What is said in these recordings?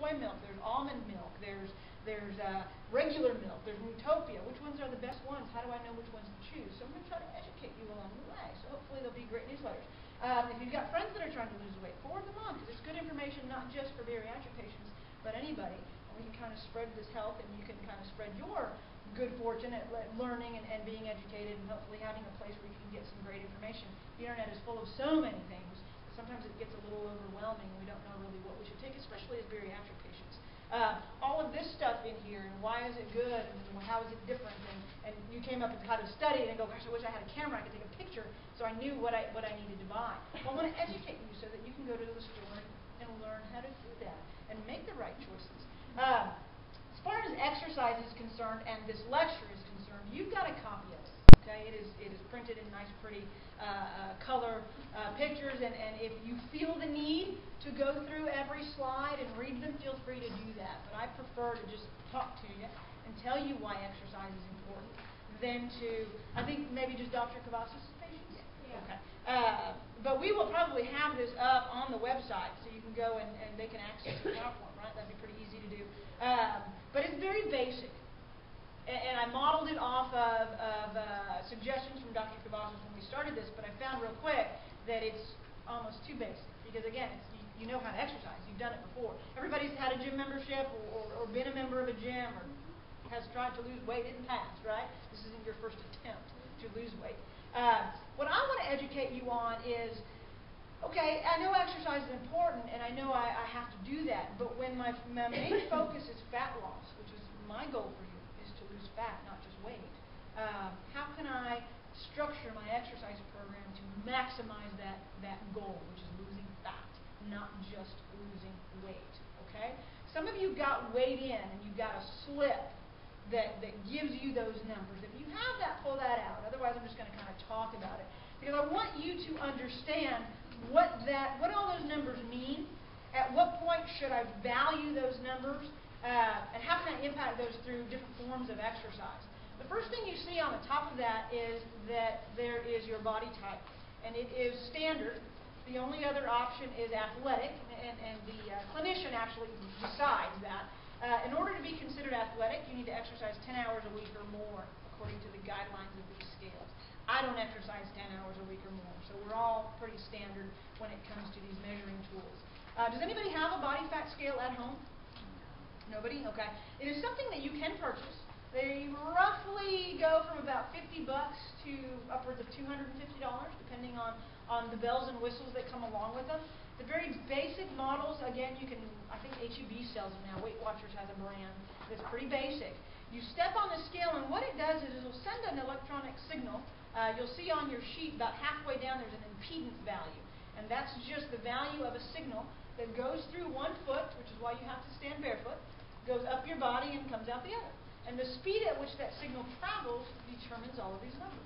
soy milk, there's almond milk, there's regular milk, there's Nutopia. Which ones are the best ones? How do I know which ones to choose? So I'm going to try to educate you along the way. So hopefully they'll be great newsletters. If you've got friends that are trying to lose weight, forward them on, because it's good information not just for bariatric patients, but anybody. And we can kind of spread this health, and you can kind of spread your good fortune at learning and being educated, and hopefully having a place where you can get some great information. The internet is full of so many things. Sometimes it gets a little overwhelming. We don't know really what we should take, especially as bariatric patients. All of this stuff in here, and why is it good, and how is it different, and you came up and kind of studied and go, gosh, I wish I had a camera, I could take a picture, so I knew what I needed to buy. Well, I want to educate you so that you can go to the store and learn how to do that and make the right choices. As far as exercise is concerned and this lecture is concerned, you've got a copy of it. Okay, it is printed in nice, pretty color pictures, and if you feel the need to go through every slide and read them, feel free to do that. But I prefer to just talk to you and tell you why exercise is important than to, I think maybe just Dr. Cavazos' patients? Yeah. Okay. But we will probably have this up on the website, so you can go and they can access the PowerPoint, right? That'd be pretty easy to do. But it's very basic. And I modeled it off of suggestions from Dr. Cavazos when we started this, but I found real quick that it's almost too basic. Because again, you know how to exercise. You've done it before. Everybody's had a gym membership or been a member of a gym or has tried to lose weight in the past, right? This isn't your first attempt to lose weight. What I want to educate you on is, okay, I know exercise is important, and I know I have to do that, but when my main focus is fat loss, which is my goal for you, is to lose fat, not just weight, how can I structure my exercise program to maximize that goal, which is losing fat, not just losing weight, okay? Some of you got weight in, and you've got a slip that gives you those numbers. If you have that, pull that out. Otherwise, I'm just going to kind of talk about it. Because I want you to understand what all those numbers mean, at what point should I value those numbers, and how can I impact those through different forms of exercise. The first thing you see on the top of that is that there is your body type, and it is standard. The only other option is athletic, and the clinician actually decides that. In order to be considered athletic, you need to exercise 10 hours a week or more, according to the guidelines of these scales. I don't exercise 10 hours a week or more, so we're all pretty standard when it comes to these measuring tools. Does anybody have a body fat scale at home? Nobody? Okay. It is something that you can purchase. They roughly go from about $50 to upwards of $250, depending on the bells and whistles that come along with them. The very basic models, again, you can, I think HEB sells them now. Weight Watchers has a brand that's pretty basic. You step on the scale, and what it does is it'll send an electronic signal. You'll see on your sheet about halfway down there's an impedance value, and that's just the value of a signal that goes through one foot, which is why you have to stand barefoot, goes up your body and comes out the other. And the speed at which that signal travels determines all of these numbers.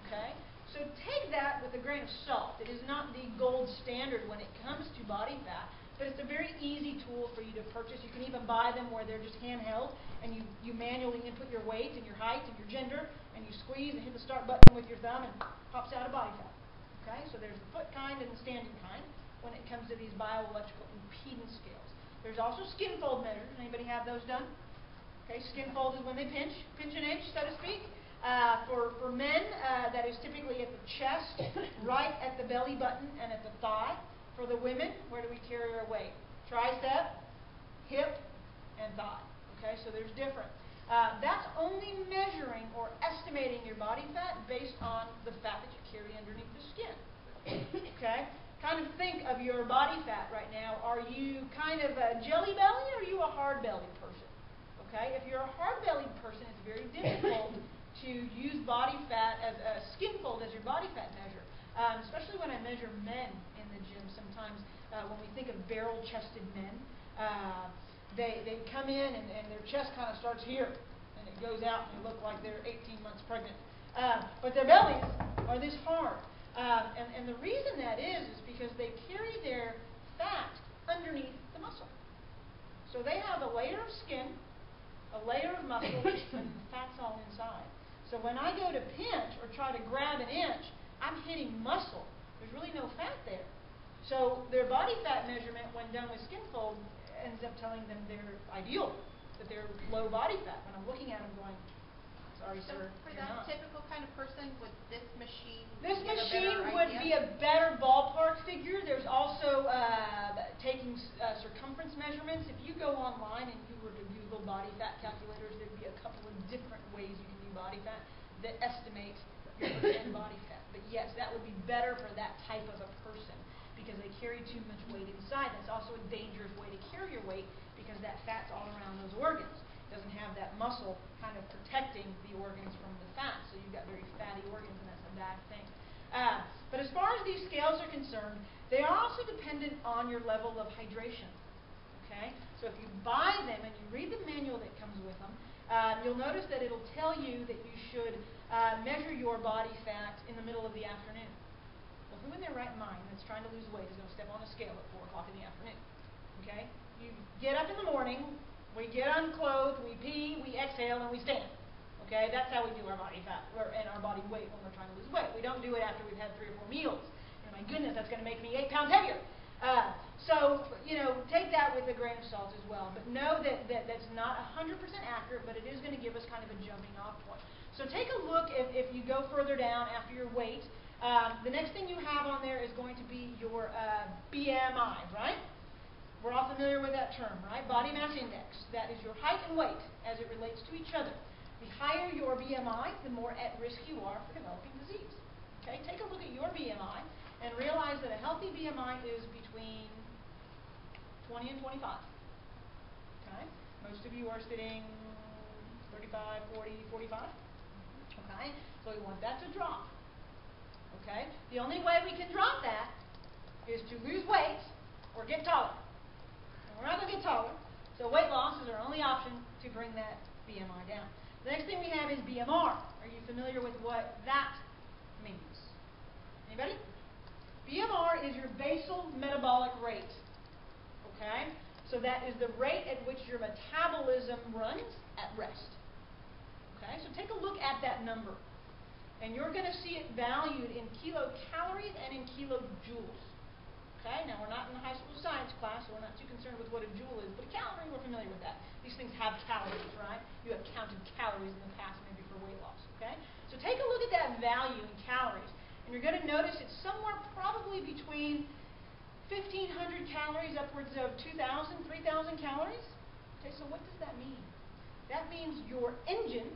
Okay? So take that with a grain of salt. It is not the gold standard when it comes to body fat, but it's a very easy tool for you to purchase. You can even buy them where they're just handheld, and you manually input your weight and your height and your gender, and you squeeze and hit the start button with your thumb, and pops out a body fat. Okay? So there's the foot kind and the standing kind when it comes to these bioelectrical impedance scales. There's also skin fold measures. Anybody have those done? Okay, skin fold is when they pinch an inch, so to speak. For men, that is typically at the chest, right at the belly button, and at the thigh. For the women, where do we carry our weight? Tricep, hip, and thigh. Okay, so there's different. That's only measuring or estimating your body fat based on the fat that you carry underneath the skin. Okay? Kind of think of your body fat right now. Are you kind of a jelly belly, or are you a hard belly person? Okay? If you're a hard-bellied person, it's very difficult to use body fat as a skin fold as your body fat measure. Especially when I measure men in the gym. Sometimes when we think of barrel-chested men, they come in and their chest kind of starts here, and it goes out, and they look like they're 18 months pregnant. But their bellies are this hard. And the reason that is because they carry their fat underneath the muscle. So they have a layer of skin, a layer of muscle, and the fat's all inside. So when I go to pinch or try to grab an inch, I'm hitting muscle. There's really no fat there. So their body fat measurement, when done with skin fold, ends up telling them they're ideal, that they're low body fat. When I'm looking at them going, sorry, So sir, for you're that not. typical kind of person, would this machine This give machine a better would idea? be a better ballpark figure. There's also taking circumference measurements. If you go online and you were to Google body fat calculators, there'd be a couple of different ways you can do body fat that estimate your percent body fat. But yes, that would be better for that type of a person because they carry too much weight inside. That's also a dangerous way to carry your weight because that fat's all around those organs. It doesn't have that muscle kind of protecting the organs from the fat, so you've got very fatty organs, and that's a bad thing. But as far as these scales are concerned, they are also dependent on your level of hydration. Okay? So if you buy them and you read the manual that comes with them, you'll notice that it'll tell you that you should measure your body fat in the middle of the afternoon. Well, who in their right mind that's trying to lose weight is going to step on a scale at 4 o'clock in the afternoon? Okay? You get up in the morning, we get unclothed, we pee, we exhale, and we stand. Okay? That's how we do our body fat and our body weight when we're trying to lose weight. We don't do it after we've had 3 or 4 meals. And my goodness, that's going to make me 8 pounds heavier. So, take that with a grain of salt as well. But know that that's not 100% accurate, but it is going to give us kind of a jumping off point. So take a look if you go further down after your weight. The next thing you have on there is going to be your BMI, right? We're all familiar with that term, right? Body mass index. That is your height and weight as it relates to each other. The higher your BMI, the more at risk you are for developing disease. Okay? Take a look at your BMI and realize that a healthy BMI is between 20 and 25. Okay? Most of you are sitting 35, 40, 45. Okay? So we want that to drop. Okay? The only way we can drop that is to lose weight or get taller. And we're not going to get taller, so weight loss is our only option to bring that BMI down. The next thing we have is BMR. Are you familiar with what that means? Anybody? BMR is your basal metabolic rate. Okay? So that is the rate at which your metabolism runs at rest. Okay? So take a look at that number. And you're going to see it valued in kilocalories and in kilojoules. Okay? Now, we're not in the high school science class, so we're not too concerned with what a joule is. But a calorie, we're familiar with that. These things have calories, right? You have counted calories in the past, maybe for weight loss. Okay? So take a look at that value in calories. And you're going to notice it's somewhere probably between 1,500 calories upwards of 2,000, 3,000 calories. Okay, so what does that mean? That means your engine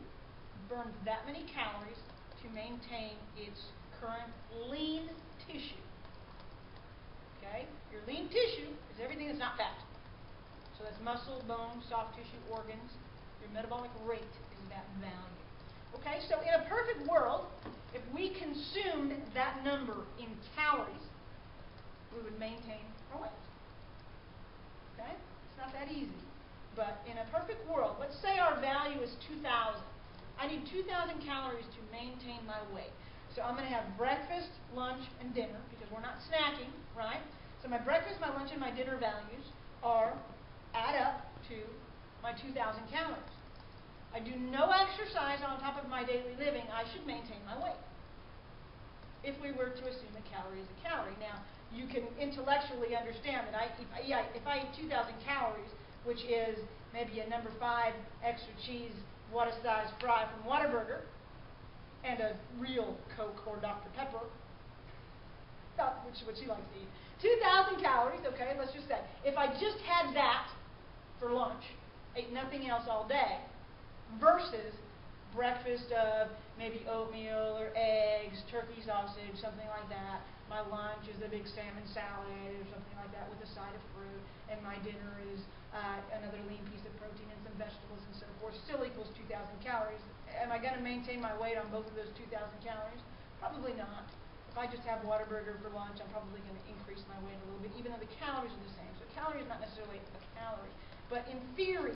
burns that many calories to maintain its current lean tissue. Okay? Your lean tissue is everything that's not fat. So that's muscle, bone, soft tissue, organs. Your metabolic rate is that value. Okay? So in a perfect world, if we consumed that number in calories, we would maintain our weight. Okay? It's not that easy. But in a perfect world, let's say our value is 2,000. I need 2,000 calories to maintain my weight. So I'm going to have breakfast, lunch, and dinner, because we're not snacking, right? So my breakfast, my lunch, and my dinner values add up to my 2,000 calories. I do no exercise on top of my daily living, I should maintain my weight. If we were to assume a calorie is a calorie. Now, you can intellectually understand that if I eat 2,000 calories, which is maybe a number 5 extra cheese, water-sized fry from Whataburger, and a real Coke or Dr. Pepper, which is what she likes to eat. 2,000 calories, okay, let's just say. If I just had that for lunch, ate nothing else all day, versus breakfast of maybe oatmeal or eggs, turkey sausage, something like that. My lunch is a big salmon salad or something like that with a side of fruit, and my dinner is another lean piece of protein and some vegetables and so forth, still equals 2,000 calories. Am I going to maintain my weight on both of those 2,000 calories? Probably not. If I just have Whataburger for lunch, I'm probably going to increase my weight a little bit, even though the calories are the same. So a calorie is not necessarily a calorie. But in theory,